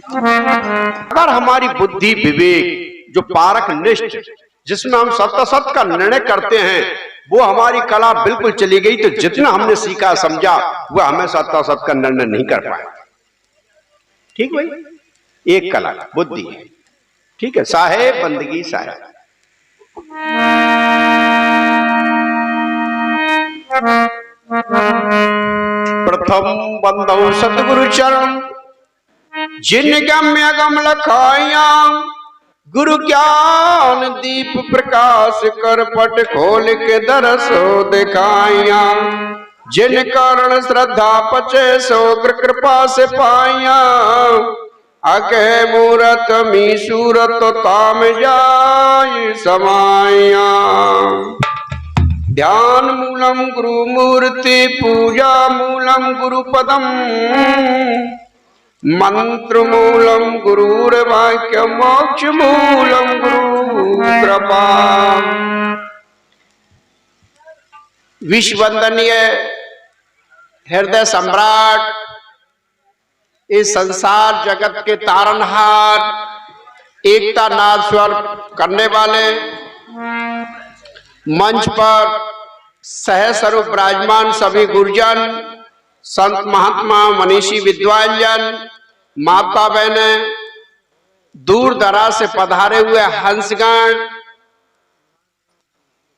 अगर हमारी बुद्धि विवेक जो पारक निष्ठ जिसमें हम सत्य का निर्णय करते हैं वो हमारी कला बिल्कुल चली गई तो जितना हमने सीखा समझा वह हमें सत्य का निर्णय नहीं कर पाए। ठीक भाई, एक कला बुद्धि है। ठीक है, साहेब बंदगी साहेब। प्रथम बंदो सतगुरु चरण जिन गम्य गम लखाया, गुरु ज्ञान दीप प्रकाश कर पट खोल के दरसो दिखाया। जिन कारण श्रद्धा पचे सो कृपा से पाया, अके मूरत मी सूरत ताम जाय समाया। ध्यान मूलम गुरु मूर्ति पूजा मूलम गुरु पदम, मंत्र मूलम गुरुर वाक्य मोक्ष मूलम गुरु कृपा। विश्ववंदनीय हृदय सम्राट, इस संसार जगत के तारनहार, एकता नाद स्वर करने वाले, मंच पर सहस्वरूप विराजमान सभी गुरुजन, संत महात्मा, मनीषी विद्वानजन, माता बहने, दूर दराज से पधारे हुए हंसगण,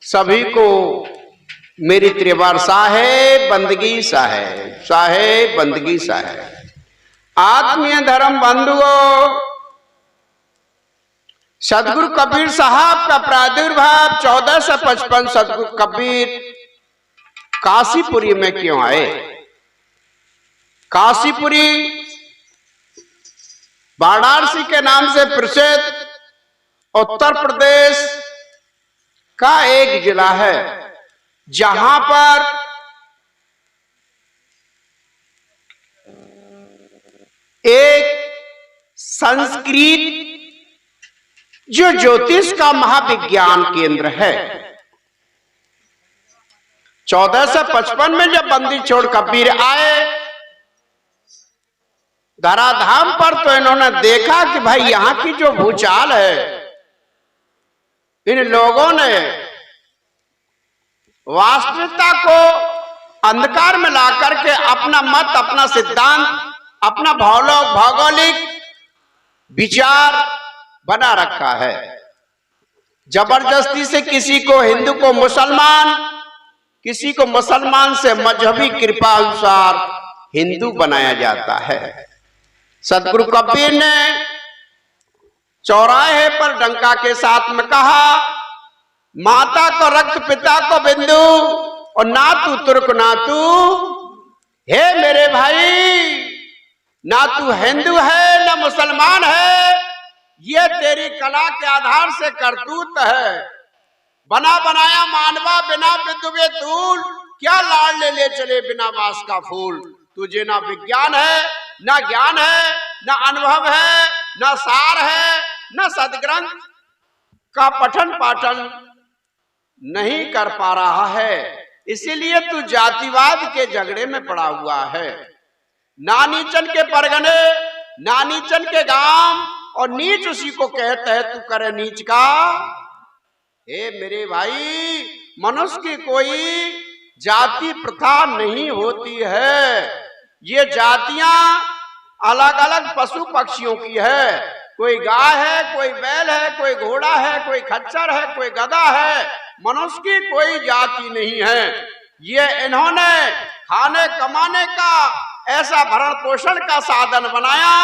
सभी को मेरी त्रिवार साहेब बंदगी साहेब, साहेब बंदगी साहेब। आत्मीय धर्म बंधुओं, सदगुरु कबीर साहब का प्रादुर्भाव 1455 सदगुरु कबीर काशीपुरी में क्यों आए? काशीपुरी वाराणसी के नाम से प्रसिद्ध उत्तर प्रदेश का एक जिला है, जहां पर एक संस्कृत जो ज्योतिष का महाविज्ञान केंद्र है। 1455 में जब बंदी छोड़ कबीर आए धराधाम पर, तो इन्होंने देखा कि भाई यहां की जो भूचाल है, इन लोगों ने वास्तविकता को अंधकार में ला करके अपना मत, अपना सिद्धांत, अपना भौगोलिक विचार बना रखा है। जबरदस्ती से किसी को हिंदू को मुसलमान, किसी को मुसलमान से मजहबी कृपा अनुसार हिंदू बनाया जाता है। सदगुरु कबीर ने चौराहे पर डंका के साथ में कहा, माता को रक्त पिता को बिंदु और ना तू तुर्क ना तू, हे मेरे भाई, ना तू हिंदू है ना मुसलमान है, ये तेरी कला के आधार से करतूत है। बना बनाया मानवा बिना विदुबे तूल, क्या लाड़ ले चले बिना बास का फूल। तुझे ना विज्ञान है ना ज्ञान है ना अनुभव है ना सार है ना सदग्रंथ का पठन पाठन नहीं कर पा रहा है, इसीलिए तू जातिवाद के झगड़े में पड़ा हुआ है। ना नीचन के परगने, ना नीचन के गांव, और नीच उसी को कहते हैं तू करे नीच का। हे मेरे भाई, मनुष्य की कोई जाति प्रथा नहीं होती है। ये जातियां अलग अलग पशु पक्षियों की है। कोई गाय है, कोई बैल है, कोई घोड़ा है, कोई खच्चर है, कोई गधा है। मनुष्य की कोई जाति नहीं है। ये इन्होंने खाने कमाने का ऐसा भरण पोषण का साधन बनाया,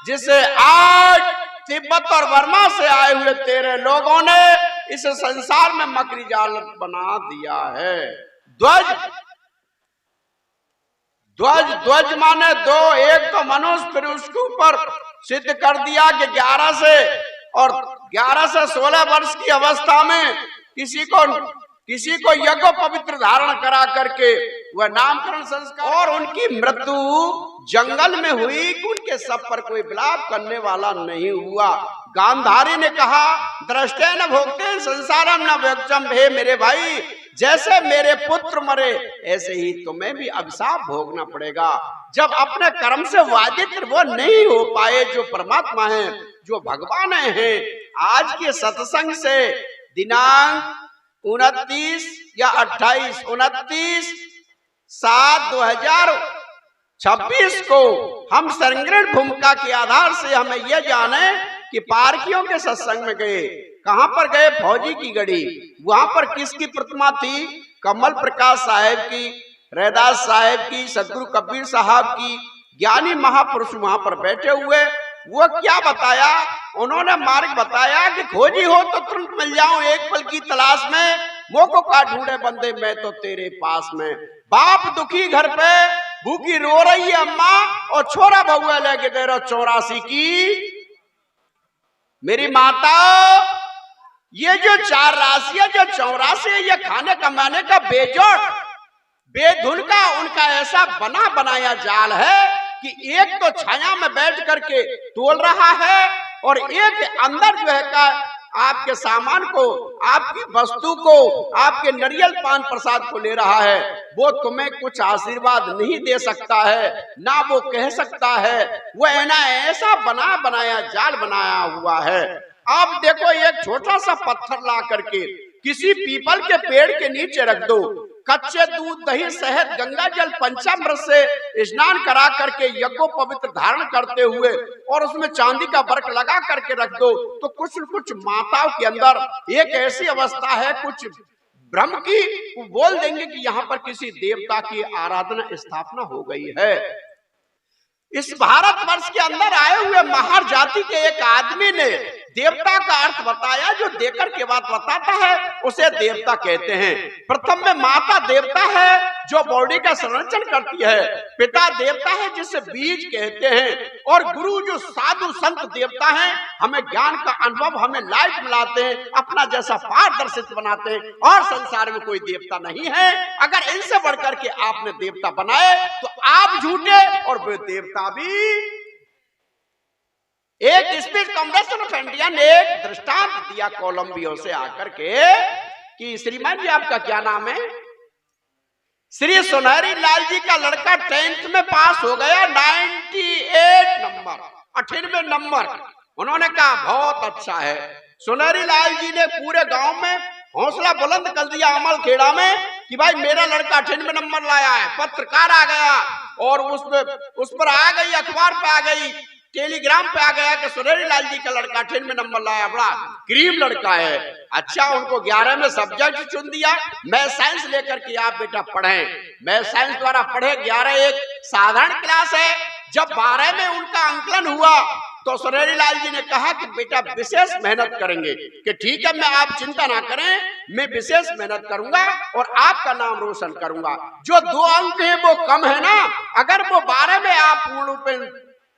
जिसे आज तिब्बत और वर्मा से आए हुए तेरे लोगों ने इस संसार में मकड़ी जाल बना दिया है। ध्वज ध्वज ध्वज माने दो, एक तो मनुष्य, फिर उसके ऊपर सिद्ध कर दिया कि 11 से 16 वर्ष की अवस्था में किसी को यज्ञ पवित्र धारण करा करके वह नामकरण संस्कार, और उनकी मृत्यु जंगल में हुई। उनके सब पर कोई विलाप करने वाला नहीं हुआ। गांधारी ने कहा, दृष्टे न भोगते संसारम न व्यक्षम। हे मेरे भाई, जैसे मेरे पुत्र मरे ऐसे ही तुम्हें भी अभिशाप भोगना पड़ेगा। जब अपने कर्म से वादित वो नहीं हो पाए जो परमात्मा है, जो भगवान है, आज के सत्संग से दिनांक 29 या 28, 29/7/2026 को हम संग्रहण भूमिका के आधार से हमें यह जाने कि पारकियों के सत्संग में गए। कहां पर गए? फौजी की गढ़ी। वहां पर किसकी प्रतिमा थी? कमल प्रकाश साहेब की, रैदास साहेब की, सदगुरु कबीर साहब की, ज्ञानी महापुरुष वहां पर बैठे हुए। वो क्या बताया? उन्होंने मार्ग बताया कि खोजी हो तो तुरंत मिल जाऊं, एक पल की तलाश में मोको का ढूंढे बंदे मैं तो तेरे पास में। बाप दुखी घर पे भूखी रो रही है अम्मा, और छोरा बहुआ लेके दे रहा 84 की। मेरी माता, ये जो 4 राशियां, जो 84 है, ये खाने कमाने का बेजोड़ बेधुन का उनका ऐसा बना बनाया जाल है कि एक तो छाया में बैठ करके तोल रहा है, और एक अंदर जो है का आपके सामान को, आपकी वस्तु को, आपके नारियल पान प्रसाद को ले रहा है। वो तुम्हें कुछ आशीर्वाद नहीं दे सकता है, ना वो कह सकता है। वो है ना ऐसा बना बनाया जाल बनाया हुआ है। आप देखो, एक छोटा सा पत्थर ला करके किसी पीपल के पेड़ के नीचे रख दो, कच्चे दूध, दही, शहद, गंगा जल, पंचामृत से स्नान करा करके यज्ञो पवित्र धारण करते हुए और उसमें चांदी का वर्क लगा करके रख दो, तो कुछ न कुछ माताओं के अंदर एक ऐसी अवस्था है, कुछ भ्रम की, वो बोल देंगे कि यहाँ पर किसी देवता की आराधना स्थापना हो गई है। इस भारतवर्ष के अंदर आए हुए महार जाति के एक आदमी ने देवता का अर्थ बताया। जो देकर के बात बताता है उसे देवता कहते हैं। प्रथम में माता देवता है जो बॉडी का संरक्षण करती है, पिता देवता है जिसे बीज कहते हैं, और गुरु जो साधु संत देवता हैं, हमें ज्ञान का अनुभव, हमें लाइफ मिलाते हैं, अपना जैसा पारदर्शित बनाते हैं, और संसार में कोई देवता नहीं है। अगर इनसे बढ़कर के आपने देवता बनाए तो आप झूठे और वे देवता भी। एक स्पीच कॉन्ग्रेशन ऑफ इंडिया ने एक दृष्टांत दिया कोलंबिया से आकर के कि श्रीमान जी आपका क्या नाम है? श्री सुनहरी लाल जी का लड़का 10th में पास हो गया, 98 नंबर, 98 नंबर। उन्होंने कहा बहुत अच्छा है। सुनहरी लाल जी ने पूरे गांव में हौसला बुलंद कर दिया अमल खेड़ा में कि भाई मेरा लड़का 98 नंबर लाया है। पत्रकार आ गया और उस पर आ गई, अखबार पे आ गई, टेलीग्राम पे आ गया कि सुनहरी लाल जी का लड़का 98 नंबर लाया, बड़ा क्रीम लड़का है। अच्छा, उनको 11 में सब्जेक्ट चुन दिया। मैं साइंस लेकर के आप बेटा पढ़ें। मैं साइंस द्वारा पढ़े। 11 एक साधारण क्लास है। जब 12 में उनका अंकलन हुआ तो सुनहरी लाल जी ने कहा कि बेटा विशेष मेहनत करेंगे, कि ठीक है, मैं आप चिंता ना करें, मैं विशेष मेहनत करूंगा और आपका नाम रोशन करूंगा। जो 2 अंक है वो कम है ना, अगर वो 12 में आप पूर्ण रूप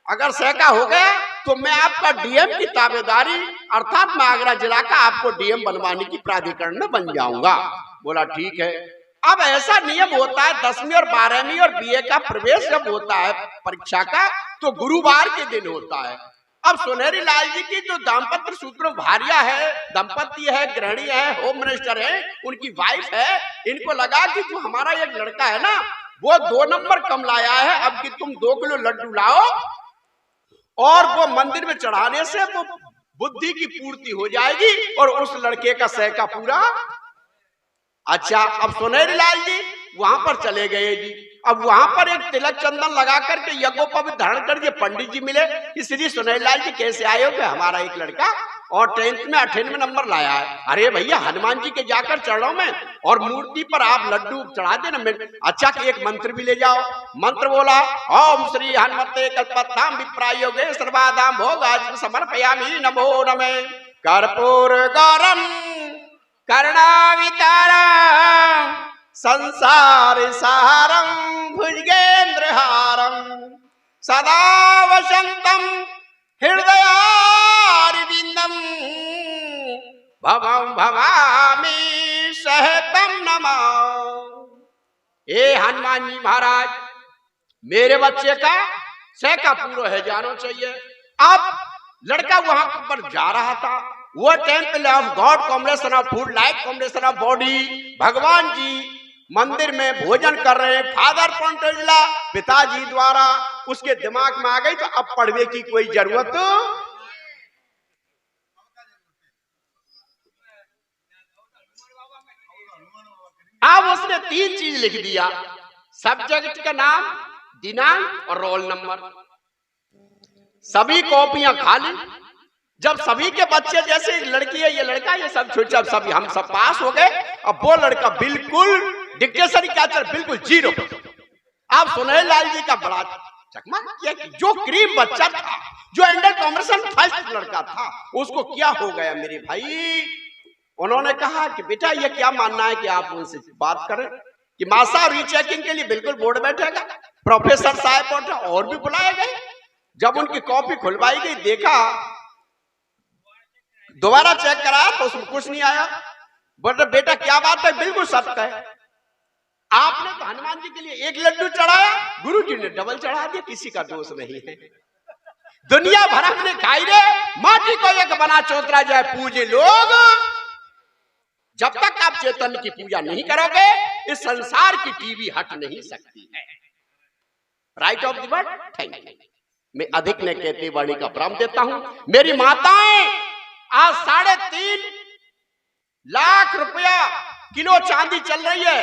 अगर सहका हो गया तो मैं आपका डीएम की ताबेदारी, अर्थात मैं आगरा जिला का आपको डीएम बनवाने की प्राधिकरण में बन जाऊंगा। बोला ठीक है। अब ऐसा नियम होता है 10वीं और 12वीं और बीए का प्रवेश जब होता है परीक्षा का, तो गुरुवार के दिन होता है। अब सुनहरी लाल जी की जो दाम्पत्य सूत्र भार्या है, दंपति है, गृहिणी है, होम मिनिस्टर है, उनकी वाइफ है, इनको लगा कि जो हमारा एक लड़का है ना वो 2 नंबर कम लाया है, अब कि तुम 2 किलो लड्डू लाओ और वो मंदिर में चढ़ाने से वो बुद्धि की पूर्ति हो जाएगी और उस लड़के का सहका पूरा। अच्छा, अब सुनहरी लाल जी वहां पर चले गए जी। अब वहां पर एक तिलक चंदन लगा करके यज्ञोपवीत धारण कर दिए। पंडित जी मिले कि श्री सुनहरी लाल जी कैसे आए हो? कि हमारा एक लड़का और 10th में 98 नंबर लाया है। अरे भैया, हनुमान जी के जाकर चढ़ो में और मूर्ति पर आप लड्डू चढ़ा देना। अच्छा कि एक मंत्र भी ले जाओ। मंत्र बोला, ओम श्री हनुमते कल्पताम विप्रायोगे सर्वादाम भोगाज समर्पयामि नमो नमे। कर्पूर गौरम करुणावतारम संसार सारम भुजगेंद्रहारम सदा वसंतम हृदयारविंदम भवं भवामि सहतम नमामि। ए हनुमान जी महाराज, मेरे बच्चे का सहका पूरा है जाना चाहिए। अब लड़का वहां पर जा रहा था, वो temple of God, combination of food like combination of body. भगवान जी मंदिर में भोजन कर रहे हैं, फादर पोंटेजला पिताजी द्वारा उसके दिमाग में आ गई, तो अब पढ़ने की कोई जरूरत। अब उसने 3 चीज लिख दिया, सब्जेक्ट का नाम, दिनांक और रोल नंबर। सभी कॉपियां खाली। जब सभी के बच्चे, जैसे लड़की है, ये लड़का, ये सब छोटे, सब हम सब पास हो गए, अब वो लड़का बिल्कुल डिक्टेशन क्या चल बिल्कुल 0। आप सुनहरे लाल जी का बड़ा चकमा किया कि जो क्रीम बच्चा था, जो अंडर कॉम्बिनेशन फर्स्ट लड़का था, उसको क्या हो गया मेरे भाई। उन्होंने कहा कि बेटा ये क्या मानना है कि आप उनसे बात करें, कि मासा रीचेकिंग के लिए बिल्कुल बोर्ड बैठेगा, प्रोफेसर साहब और भी बुलाए गए। जब उनकी कॉपी खुलवाई गई, देखा, दोबारा चेक कराया तो उसमें कुछ नहीं आया। बोले बेटा क्या बात है, बिल्कुल सत्य है, आपने तो हनुमान जी के लिए 1 लड्डू चढ़ाया, गुरु जी ने डबल चढ़ा दिया, किसी का दोष नहीं है। दुनिया भर हमने खाई रे, माटी को एक बना चौतरा जाए पूजे लोग। जब तक आप चैतन्य की पूजा नहीं करोगे, इस संसार की टीवी हट नहीं सकती है। Right of the word. Thank you. मैं अधिक न कहते वाणी का प्राम देता हूं। मेरी माताएं, आज 3.5 लाख रुपया किलो चांदी चल रही है,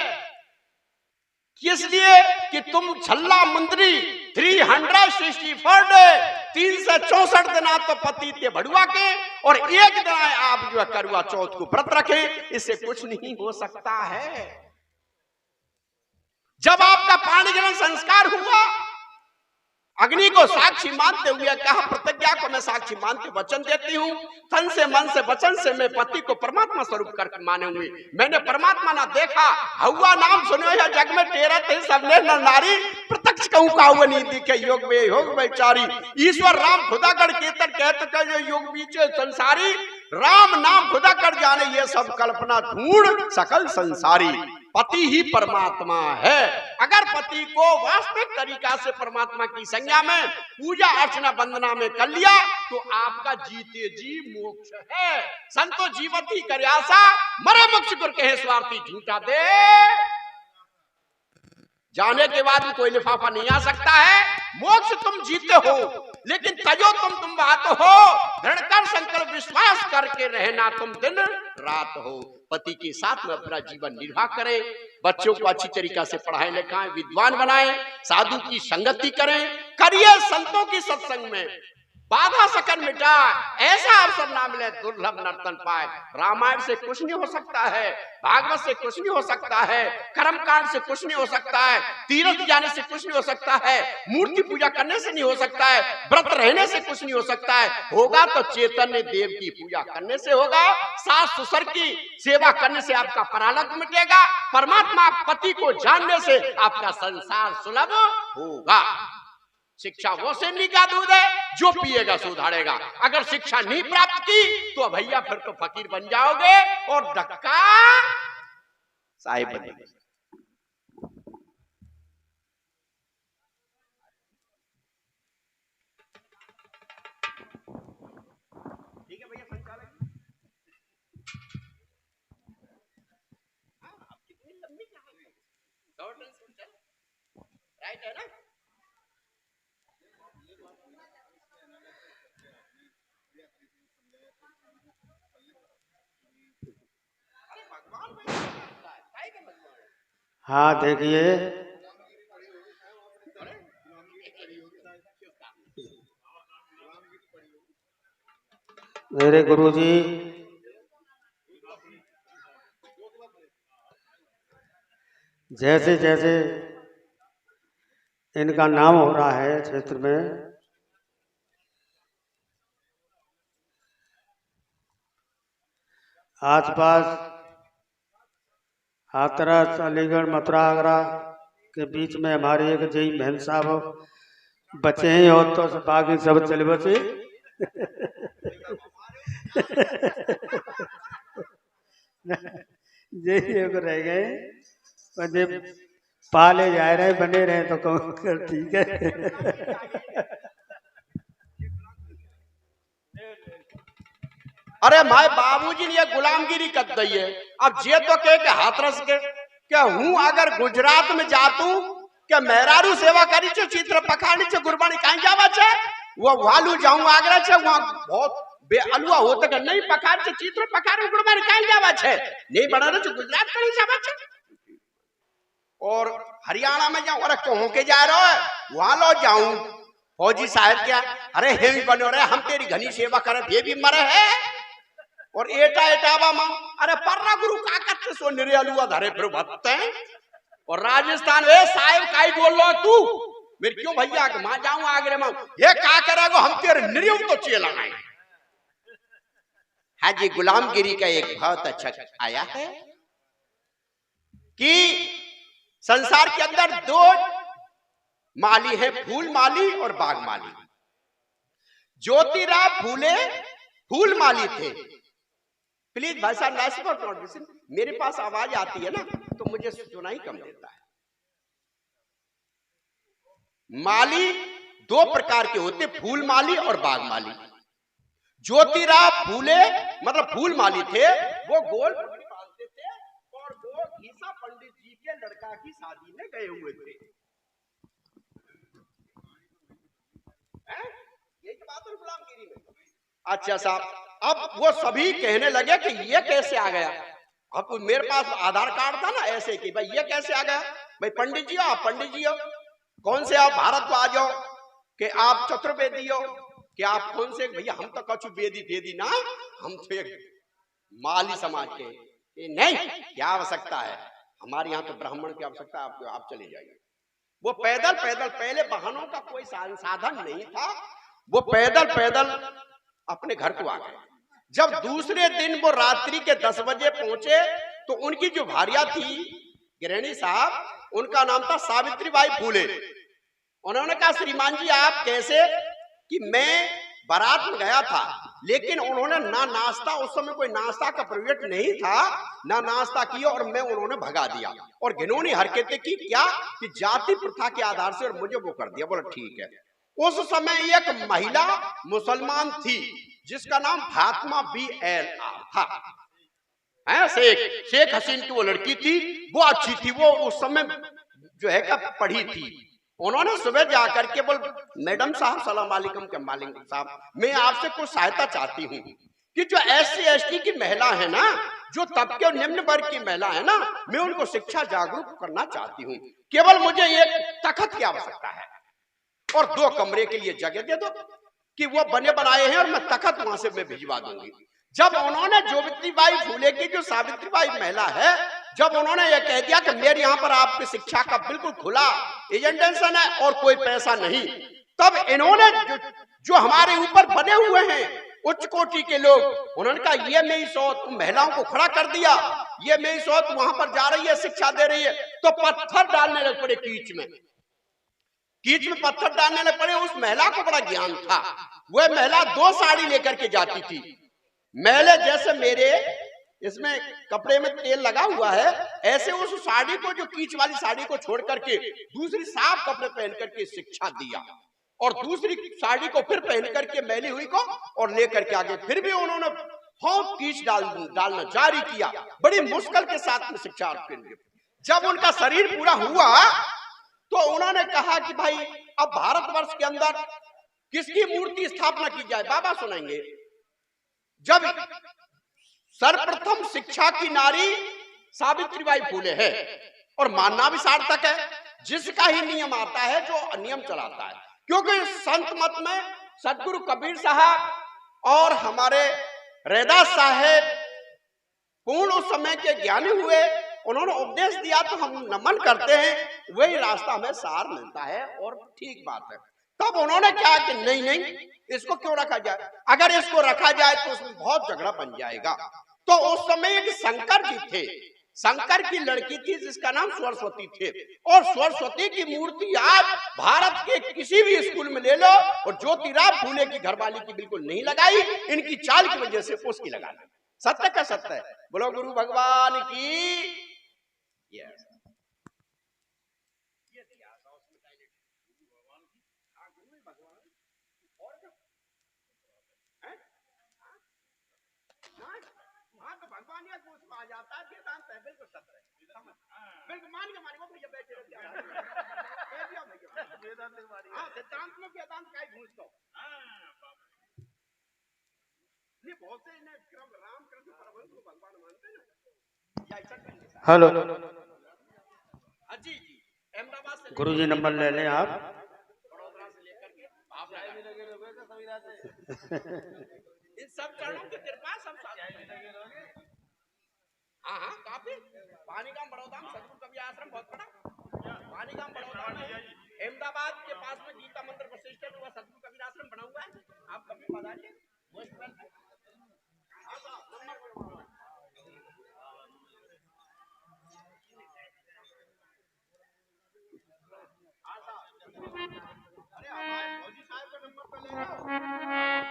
किस लिए कि तुम छल्ला मुंदरी 364 डे, 364 दिन आप तो पति थे भड़ुआ के, और 1 दिन आप जो है करुआ चौथ को व्रत रखे, इससे कुछ नहीं हो सकता है। जब आपका पाणी ग्रहण संस्कार हुआ, अग्नि को साक्षी मानते हुए कहा, प्रतिज्ञा को मैं साक्षी मानते वचन देती हूँ, तन से मन से वचन से मैं पति को परमात्मा स्वरूप करके माने हुए। मैंने परमात्मा ना देखा, हवा नाम सुनो है जग में तेरा थे सबने न नारी, प्रत्यक्ष कहूँ का हुआ नहीं दिखे योग में योग बेचारी। ईश्वर राम खुदा कर केतन कहते कहे योग बीचे संसारी, राम नाम खुदा कर जाने ये सब कल्पना ढूंढ सकल संसारी। पति ही परमात्मा है। अगर पति को वास्तविक तरीका से परमात्मा की संज्ञा में पूजा अर्चना वंदना में कर लिया, तो आपका जीते जी मोक्ष है। संतो जीवती करे आशा, मरे मोक्ष कर कहे स्वार्थी झूठा दे। जाने के बाद भी कोई लिफाफा नहीं आ सकता है। मोक्ष तुम जीते हो, लेकिन तजो तुम बात हो, दृढ़ कर संकल्प विश्वास करके रहना तुम दिन रात हो। पति के साथ में अपना जीवन निर्वाह करें, बच्चों को अच्छी तरीका से पढ़ाएं लिखाएं, विद्वान बनाएं, साधु की संगति करें, करिए संतों की सत्संग में, बाधा सकन मिटा, ऐसा अवसर ना मिले दुर्लभ नर्तन पाए। रामायण से कुछ नहीं हो सकता है, भागवत से कुछ नहीं हो सकता है, कर्मकांड से कुछ नहीं हो सकता है, तीर्थ जाने से कुछ नहीं हो सकता है, मूर्ति पूजा करने से नहीं हो सकता है, व्रत रहने से कुछ नहीं हो सकता है। होगा तो चैतन्य देव की पूजा करने से होगा, सास ससुर की सेवा करने से आपका परालक मिटेगा, परमात्मा पति को जानने से आपका संसार सुलभ होगा। शिक्षा वो सेमनी का दूध है, जो पिएगा सुधारेगा। अगर शिक्षा नहीं प्राप्त की तो भैया फिर तो फकीर बन जाओगे और धक्का साहिब बनेंगे। ठीक है भैया संचालक, आप कितनी लंबी कहानी राइट है ना। हाँ देखिए, मेरे गुरुजी जैसे जैसे इनका नाम हो रहा है क्षेत्र में, आसपास हाथरस, अलीगढ़, मथुरा, आगरा के बीच में हमारे एक जय बहन साहब बचे हैं, और तो बाकी सब चले बचे यही रह गए, पाले जा रहे बने रहे तो कहूँ ठीक है। अरे माए बाबूजी ने ये गुलामगिरी कर दी है। अब जे तो के हाथ रस के क्या हूं अगर गुजरात में जातू क्या मेहरारू सेवा करी छे चित्र पखाड़ी छे गुरबानी कहीं जावा छे वो वालू जाऊं आगरा छे वहां बहुत बेअलुआ होते के नहीं पखाड़ छे चित्र पखाड़ी गुरबानी कहीं जावा छे नहीं बनाने छे गुजरात कहीं जावा छे। और हरियाणा में जाऊं अरे कहों के जा रहा है वहां लो जाऊं फौजी साहब क्या अरे हे भी बनो रे हम तेरी घनी सेवा करे ये भी मरे है और एटा एटावा मां अरे पर्रा गुरु का करते सो निरियलुआ धरे फिर भत्ते और राजस्थान वे साहिब काई बोल लो तू मेरे क्यों भैया के मां जाऊं आगरे मां ये का करेगो हम तेरे निरियम तो चेला है। हाँ जी गुलामगिरी का एक बहुत अच्छा आया है कि संसार के अंदर दो माली है फूल माली और बाग माली। ज्योतिराव फूले फूल माली थे। प्लीज भाई साहब मेरे पास आवाज आती है ना तो मुझे सुनाई कम देता है। माली दो प्रकार के होते फूल माली और बाग माली। ज्योतिराव फूले मतलब फूल माली थे वो गोल पगड़ी बांधते थे और वो घीसा पंडित जी के लड़का की शादी में गए हुए थे। यही तो बात है गुलामगिरी में। अच्छा साहब अब वो सभी कहने लगे कि ये कैसे आ गया। अब मेरे पास आधार कार्ड था ना ऐसे कि भाई ये कैसे आ गया। भाई पंडित जी हो आप पंडित जी हो कौन से आप भारत को आ जाओ कि आप चतुर्वेदी हो कि आप कौन से भैया हम तो कछु वेदी वेदी ना हम तो एक माली समाज के नहीं क्या आवश्यकता है हमारे यहाँ तो ब्राह्मण की आवश्यकता आप चले जाइए। वो पैदल पैदल पहले वाहनों का कोई साधन नहीं था वो पैदल पैदल अपने घर को आ गए। जब दूसरे दिन वो रात्रि के 10 बजे पहुंचे तो उनकी जो भार्या थी गृहिणी साहब उनका नाम था सावित्रीबाई फूले। उन्होंने कहा श्रीमान जी आप कैसे कि मैं बारात में गया था लेकिन उन्होंने ना नाश्ता उस समय कोई नाश्ता का प्रवेश नहीं था ना नाश्ता किया और मैं उन्होंने भगा दिया और घिनौनी हरकतें की क्या कि जाति प्रथा के आधार से और मुझे वो कर दिया। बोला ठीक है। उस समय एक महिला मुसलमान थी जिसका नाम फातिमा BL था। शेख हसीन की वो लड़की थी वो अच्छी थी वो उस समय जो है क्या पढ़ी थी। उन्होंने सुबह जाकर के बोल मैडम साहब सलाम वालेकुम के मालिक साहब मैं आपसे कुछ सहायता चाहती हूँ कि जो SC ST की महिला है ना जो तबके और निम्न वर्ग की महिला है ना मैं उनको शिक्षा जागरूक करना चाहती हूँ। केवल मुझे एक तखत की आवश्यकता है और 2 कमरे के लिए जगह दे दो कि वो बने बनाए हैं और मैं तखत वहां से मैं भिजवा दूंगी। जब उन्होंने ज्योतिबाई फूले की जो सावित्रीबाई महिला है जब उन्होंने ये कह दिया कि मेरे यहाँ पर आपकी शिक्षा का बिल्कुल खुला एजेंडेशन है और कोई पैसा नहीं तब इन्होंने जो हमारे ऊपर बने हुए हैं उच्च कोटि के लोग उन्होंने कहा ये मेरी सौत महिलाओं को खड़ा कर दिया ये मेरी सौत वहां पर जा रही है शिक्षा दे रही है तो पत्थर डालने लग पड़े कीच में पत्थर डालने लग पड़े। उस महिला को बड़ा ज्ञान था। वह महिला 2 साड़ी लेकर के जाती थी। मैले जैसे मेरे इसमें कपड़े में तेल लगा हुआ है ऐसे उस साड़ी को जो कीच वाली साड़ी को छोड़ करके दूसरी साफ कपड़े पहन करके शिक्षा दिया और दूसरी साड़ी को फिर पहन करके मैली हुई को और लेकर के आगे फिर भी उन्होंने बहुत कीच डालना जारी किया। बड़ी मुश्किल के साथ में शिक्षा जब उनका शरीर पूरा हुआ तो उन्होंने कहा कि भाई अब भारतवर्ष के अंदर किसकी मूर्ति स्थापना की जाए। बाबा सुनाएंगे जब सर्वप्रथम शिक्षा की नारी सावित्रीबाई फूले है और मानना भी सार्थक है जिसका ही नियम आता है जो नियम चलाता है क्योंकि संत मत में सदगुरु कबीर साहब और हमारे रैदास साहेब पूर्ण उस समय के ज्ञानी हुए उन्होंने उपदेश दिया तो हम नमन करते हैं वही रास्ता हमें सार मिलता है और ठीक बात है। तब उन्होंने कहा कि नहीं इसको क्यों रखा जाए अगर इसको रखा जाए तो उसमें बहुत झगड़ा बन जाएगा। तो उस समय एक शंकर जी थे शंकर की लड़की थी जिसका नाम सरस्वती थे और सरस्वती की मूर्ति आज भारत के किसी भी स्कूल में ले लो और ज्योतिराव फूले की घरवाली की बिल्कुल नहीं लगाई इनकी चाल की वजह से उसकी लगा दी। सत्य का सत्य है। बोलो गुरु भगवान की। मानिए तो उसको आ जाता है वेदांत है बिल्कुल सत्य है बिल्कुल मान के मानिए भैया बैठे रहते वेदांत हाँ सिद्धांत में वेदांत का ही घूस दो नहीं बहुत से इन्हें राम कृष्ण परमहंस को भगवान मानते हैं या ऐसा करेंगे हेलो जी जी अहमदाबाद से गुरु जी नंबर ले लें आप वडोदरा से लेकर के आप इन सब चरणों की कृपा सब साथ हाँ हाँ काफी पानीगाम बड़ौदा में सतगुरु कबीर आश्रम बहुत बड़ा पानीगाम बड़ौदा में अहमदाबाद के पास में गीता मंदिर वशिष्ठ है वह सतगुरु कबीर आश्रम बना हुआ है आप कभी बताइए वेस्ट बंगाल अरे हमारे फौजी साहब का नंबर तो ले लो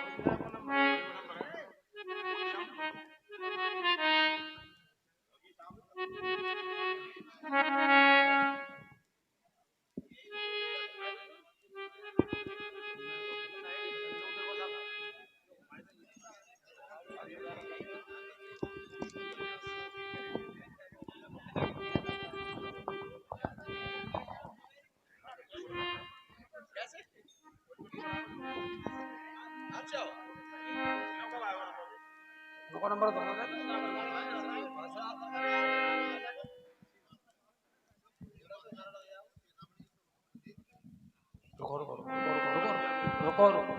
कैसे अच्छा नंबर दो रुको